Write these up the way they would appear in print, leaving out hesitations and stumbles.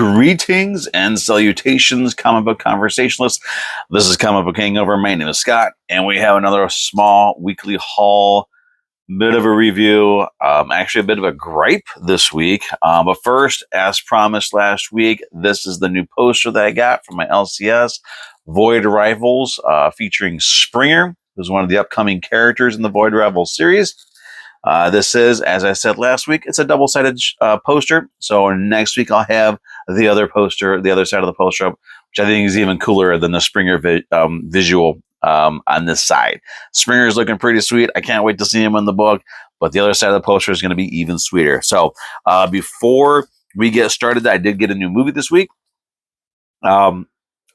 Greetings and salutations, comic book conversationalists. This is Comic Book Hangover. My name is Scott, and we have another small weekly haul, bit of a review, actually a bit of a gripe this week. But first, as promised last week, this is the new poster that I got from my LCS, Void Rivals, featuring Springer, who's one of the upcoming characters in the Void Rivals series. This is, as I said last week, it's a double-sided poster. So next week I'll have the other poster, the other side of the poster up, which I think is even cooler than the Springer visual on this side. Springer is looking pretty sweet. I can't wait to see him in the book, but the other side of the poster is going to be even sweeter. So before we get started, I did get a new movie this week. I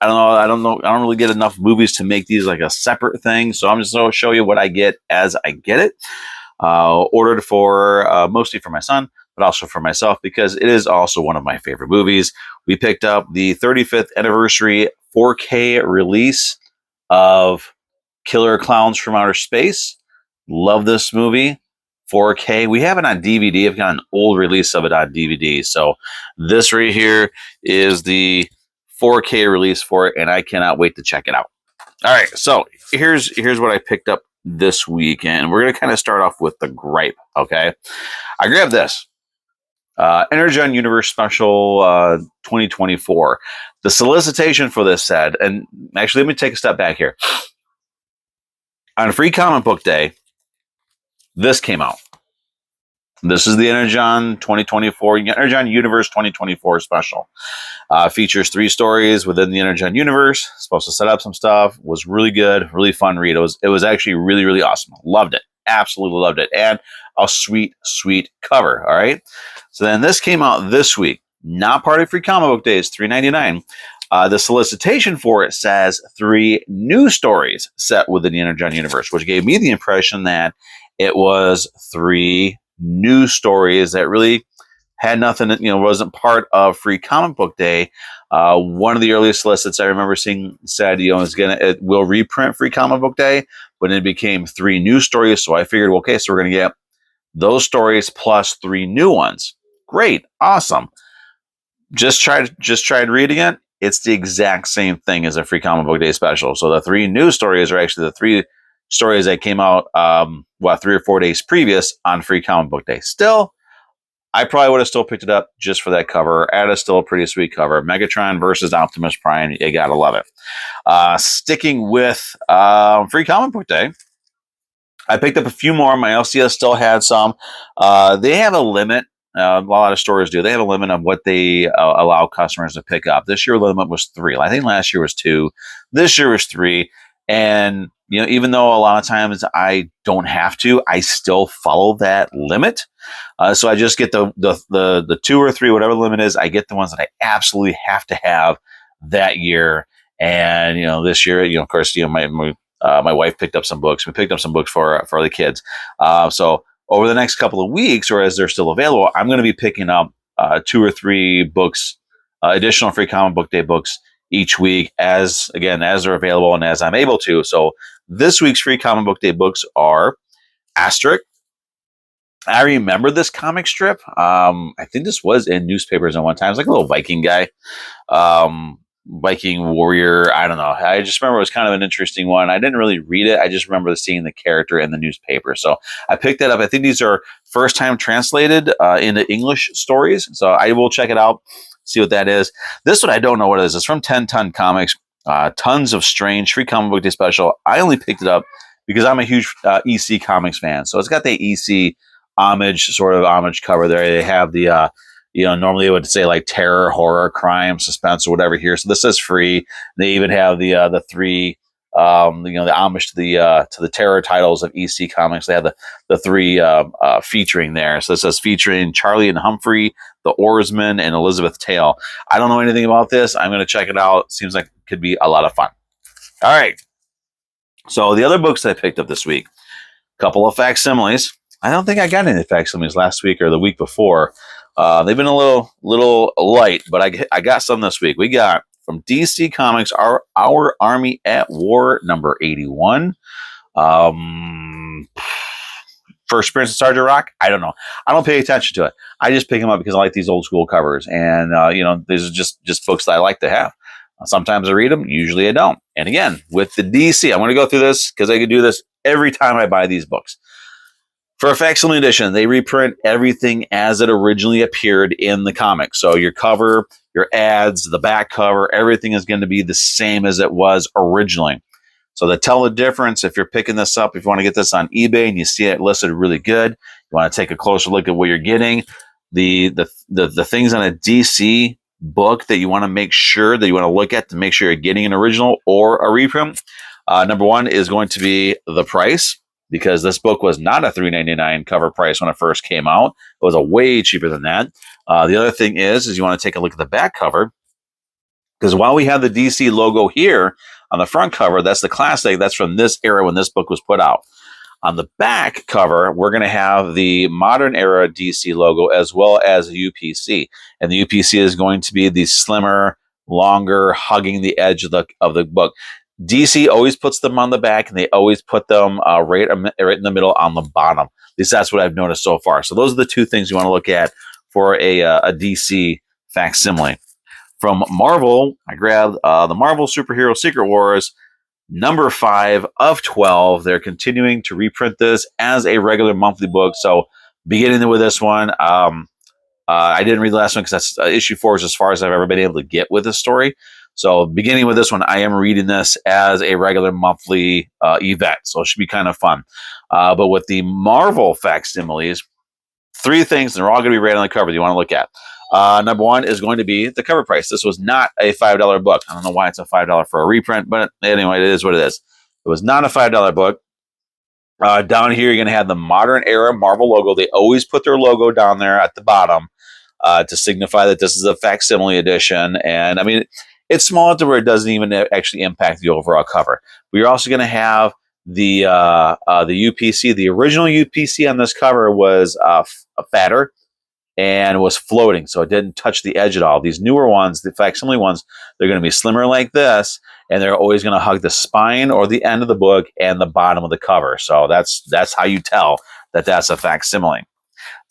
don't really get enough movies to make these like a separate thing. So I'm just going to show you what I get as I get it. Ordered for mostly for my son, but also for myself because it is also one of my favorite movies. We picked up the 35th anniversary 4K release of Killer Clowns from Outer Space. Love this movie. 4K. We have it on DVD. I've got an old release of it on DVD. So this right here is the 4K release for it, and I cannot wait to check it out. All right, so here's what I picked up this weekend. We're going to kind of start off with the gripe, okay? I grabbed this. Energon Universe Special 2024. The solicitation for this said, and actually let me take a step back here. On Free Comic Book Day, this came out. This is the Energon 2024, Energon Universe 2024 special. Features 3 stories within the Energon universe. Supposed to set up some stuff. Was really good, really fun read. It was actually really, really awesome. Loved it. Absolutely loved it. And a sweet, sweet cover. All right. So then this came out this week. Not part of Free Comic Book Day. It's $3.99. The solicitation for it says 3 new stories set within the Energon universe, which gave me the impression that it was 3 new stories that really had nothing, wasn't part of Free Comic Book Day. One of the earliest solicits I remember seeing said, it will reprint Free Comic Book Day, but it became 3 new stories. So I figured, okay, so we're going to get those stories plus 3 new ones. Great. Awesome. Just tried reading it. It's the exact same thing as a Free Comic Book Day special. So the 3 new stories are actually the 3 stories that came out 3 or 4 days previous on Free Comic Book Day. Still, I probably would have still picked it up just for that cover. And it's still a pretty sweet cover. Megatron versus Optimus Prime. You gotta love it. Sticking with Free Comic Book Day, I picked up a few more. My LCS still had some. They have a limit. A lot of stores do. They have a limit of what they allow customers to pick up. This year, the limit was 3. I think last year was 2. This year was 3. And even though a lot of times I don't have to, I still follow that limit. So I just get the 2 or 3, whatever the limit is. I get the ones that I absolutely have to have that year. And this year, of course, my wife picked up some books. We picked up some books for the kids. So over the next couple of weeks, or as they're still available, I'm going to be picking up 2 or 3 books, additional Free Comic Book Day books each week, as they're available and as I'm able to. So this week's Free Comic Book Day books are Asterisk. I remember this comic strip. I think this was in newspapers at one time. It's like a little Viking guy, Viking warrior. I don't know. I just remember it was kind of an interesting one. I didn't really read it. I just remember seeing the character in the newspaper. So I picked that up. I think these are first time translated into English stories. So I will check it out. See what that is. This one I don't know what it is. It's from 10 Ton Comics. Tons of Strange Free Comic Book Day special. I only picked it up because I'm a huge EC Comics fan. So it's got the EC homage cover there. They have the normally it would say like terror, horror, crime, suspense, or whatever here. So this is free. They even have the 3 the homage to the terror titles of EC Comics. They have the 3 featuring there. So this says featuring Charlie and Humphrey, the Oarsman, and Elizabeth Tail. I don't know anything about this. I'm going to check it out. Seems like it could be a lot of fun. All right. So the other books I picked up this week, a couple of facsimiles. I don't think I got any facsimiles last week or the week before. They've been a little light, but I got some this week. We got from DC Comics, Our Army at War, number 81. first appearance of Sergeant Rock? I don't know. I don't pay attention to it. I just pick them up because I like these old school covers, and these are just books that I like to have. Sometimes I read them, usually I don't. And again, with the DC, I'm going to go through this because I can do this every time I buy these books. For a facsimile edition, they reprint everything as it originally appeared in the comic. So your cover, your ads, the back cover, everything is going to be the same as it was originally. So to tell the difference, if you're picking this up, if you want to get this on eBay and you see it listed really good, you want to take a closer look at what you're getting. The things on a DC book that you want to make sure that you want to look at to make sure you're getting an original or a reprint. Number one is going to be the price, because this book was not a $3.99 cover price when it first came out. It was a way cheaper than that. The other thing is you want to take a look at the back cover, because while we have the DC logo here on the front cover, that's the classic. That's from this era when this book was put out. On the back cover, we're going to have the modern era DC logo as well as the UPC. And the UPC is going to be the slimmer, longer, hugging the edge of the book. DC always puts them on the back, and they always put them right in the middle on the bottom. At least that's what I've noticed so far. So those are the two things you want to look at for a DC facsimile. From Marvel, I grabbed the Marvel Superhero Secret Wars, number 5 of 12. They're continuing to reprint this as a regular monthly book. So beginning with this one, I didn't read the last one because that's issue 4 is as far as I've ever been able to get with this story. So beginning with this one, I am reading this as a regular monthly event. So it should be kind of fun. But with the Marvel facsimiles, 3 things, and they're all going to be right on the cover that you want to look at. Number 1 is going to be the cover price. This was not a $5 book. I don't know why it's a $5 for a reprint, but anyway, it is what it is. It was not a $5 book. Down here, you're going to have the modern era Marvel logo. They always put their logo down there at the bottom to signify that this is a facsimile edition. And I mean, it's small enough to where it doesn't even actually impact the overall cover. But you're also going to have the UPC. The original UPC on this cover was fatter and was floating, so it didn't touch the edge at all. These newer ones, the facsimile ones, they're going to be slimmer like this, and they're always going to hug the spine or the end of the book and the bottom of the cover. So that's how you tell that that's a facsimile.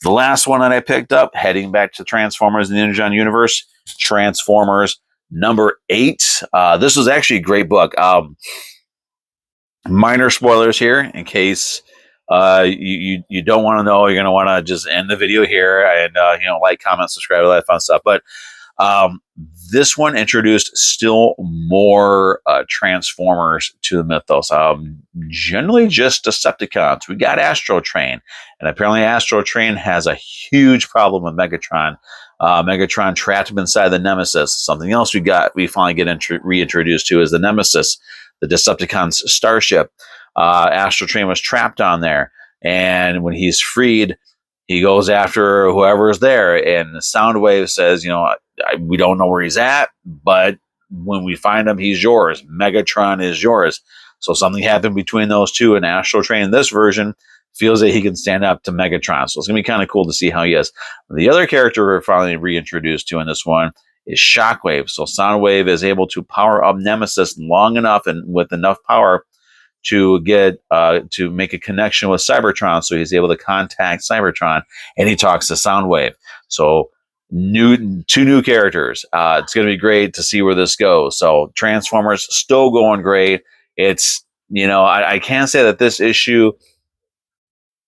The last one that I picked up, heading back to Transformers in the Energon universe, Transformers number 8. This was actually a great book. Minor spoilers here in case you don't want to know. You're going to want to just end the video here and like, comment, subscribe, all that fun stuff. But this one introduced still more Transformers to the mythos. Generally just Decepticons. We got Astro Train, and apparently Astro Train has a huge problem with Megatron. Megatron trapped him inside the Nemesis. Something else we finally get reintroduced to is the Nemesis, the Decepticons' starship. Astro Train was trapped on there, and when he's freed, he goes after whoever is there, and the Soundwave says, we don't know where he's at, but when we find him, he's yours. Megatron is yours. So something happened between those two, and Astro Train in this version feels that he can stand up to Megatron. So it's going to be kind of cool to see how he is. The other character we're finally reintroduced to in this one is Shockwave. So Soundwave is able to power up Nemesis long enough and with enough power to get to make a connection with Cybertron, so he's able to contact Cybertron, and he talks to Soundwave. So two new characters. It's going to be great to see where this goes. So Transformers still going great. It's I can't say that this issue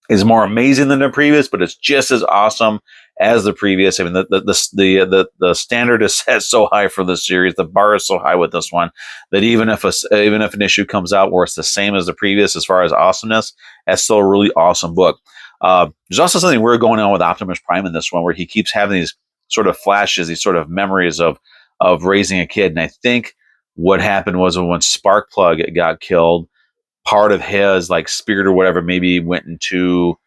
is more amazing than the previous, but it's just as awesome as the previous. I mean, the standard is set so high for this series. The bar is so high with this one that even if an issue comes out where it's the same as the previous as far as awesomeness, that's still a really awesome book. There's also something weird going on with Optimus Prime in this one, where he keeps having these sort of flashes, these sort of memories of raising a kid. And I think what happened was when Sparkplug got killed, part of his spirit or whatever maybe went into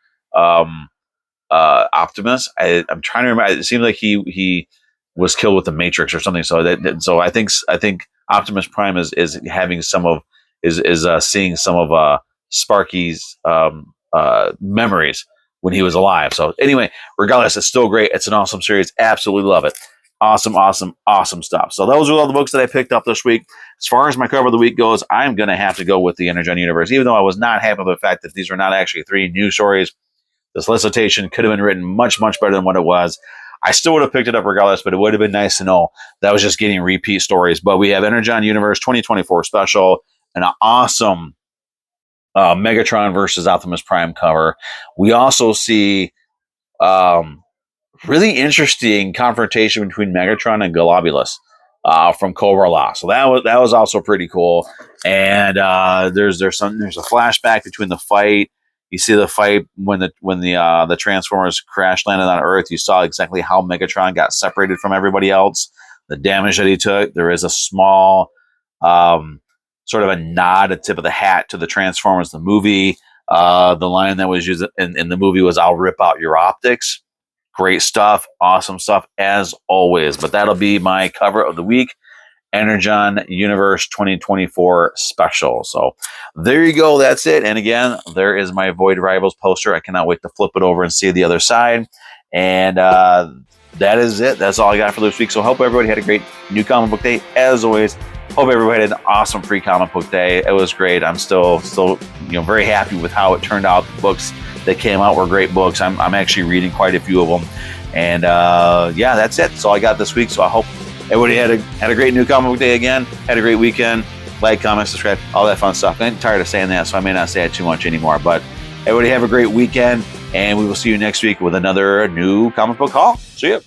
Optimus. I'm trying to remember. It seems like he was killed with the Matrix or something. So I think Optimus Prime is having seeing some of Sparky's memories when he was alive. So anyway, regardless, it's still great. It's an awesome series. Absolutely love it. Awesome stuff. So those are all the books that I picked up this week. As far as my cover of the week goes, I'm going to have to go with the Energon universe, even though I was not happy with the fact that these were not actually 3 new stories. The solicitation could have been written much, much better than what it was. I still would have picked it up regardless, but it would have been nice to know that I was just getting repeat stories. But we have Energon Universe 2024 special, an awesome Megatron versus Optimus Prime cover. We also see really interesting confrontation between Megatron and Globulus from Cobra Law. So that was also pretty cool. And there's a flashback between the fight. You see the fight when the Transformers crash landed on Earth. You saw exactly how Megatron got separated from everybody else, the damage that he took. There is a small sort of a nod, a tip of the hat to the Transformers, the movie. The line that was used in the movie was, "I'll rip out your optics." Great stuff. Awesome stuff as always. But that'll be my cover of the week. Energon Universe 2024 special. So there you go. That's it. And again, there is my Void Rivals poster. I cannot wait to flip it over and see the other side. And that is it. That's all I got for this week. So hope everybody had a great new comic book day. As always, hope everybody had an awesome free comic book day. It was great. I'm still very happy with how it turned out. The books that came out were great books. I'm actually reading quite a few of them. And yeah, that's it. That's all I got this week. So I hope everybody had a great new comic book day again. Had a great weekend. Like, comment, subscribe, all that fun stuff. I'm tired of saying that, so I may not say it too much anymore. But everybody have a great weekend, and we will see you next week with another new comic book haul. See ya.